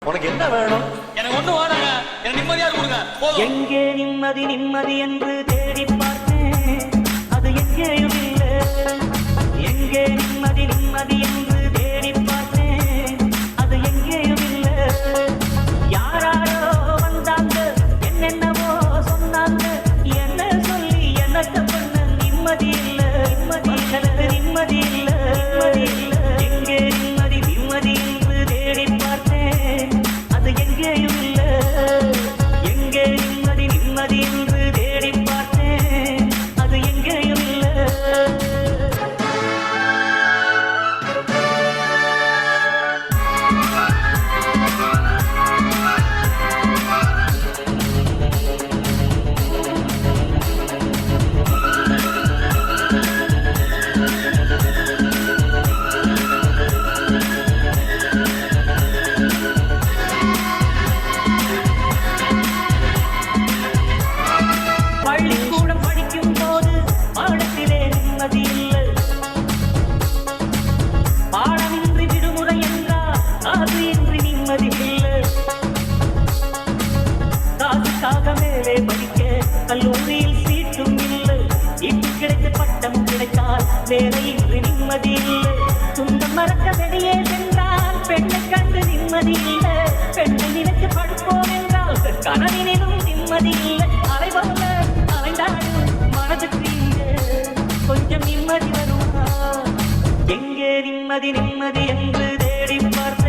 உனக்கு என்ன வேணும்? எனக்கு ஒண்ணு வேணாங்க, எனக்கு நிம்மதியா கொடுங்க போதும். எங்கே நிம்மதி நிம்மதி என்று தேடி பார்த்தேன், அது எங்கேயும் இல்லை. எங்கே நிம்மதி நிம்மதி என்று தேடி பார்த்தேன், அது எங்கேயும் இல்லை. யாராரோ வந்தாங்க, என்னென்னவோ சொன்னாங்க, என்ன சொல்லி என்னத்த பண்ண நிம்மதி இல்லை. நிம்மதி நிம்மதி இல்லை, நிம்மதி இல்லை. எங்கே நிம்மதி நிம்மதி என்று தேடி பார்த்தேன், அது எங்கேயும் இல்லை. எங்கே நிம்மதி நிம்மதி என்று தேடி பார்த்தேன், அது எங்கேயும் இல்லை. பள்ளிக்கூடம் படிக்கும் போது பாடத்திலே நிம்மதி இல்லை. பாடமின்றி விடுமுறை என்றால் அது இன்றி நிம்மதி இல்லை. காசுக்காக மேலே படிக்க கல்லூரியில் சீட்டும் இல்லை. இட்டு கிடைத்த பட்டம் கிடைத்தால் வேலை இன்றி நிம்மதி இல்லை. துன்பம் மறக்க வெளியே சென்றால் பெண்ணை கண்டு நிம்மதி இல்லை. பெண்ணை நினைத்து படுப்போம் என்றால் கனவினும் நிம்மதி இல்லை. அலைவல்ல அலைந்தாடும் மனதுக்கு இங்கே கொஞ்சம் நிம்மதி வருமா? எங்கே நிம்மதி நிம்மதி என்று தேடி பார்த்த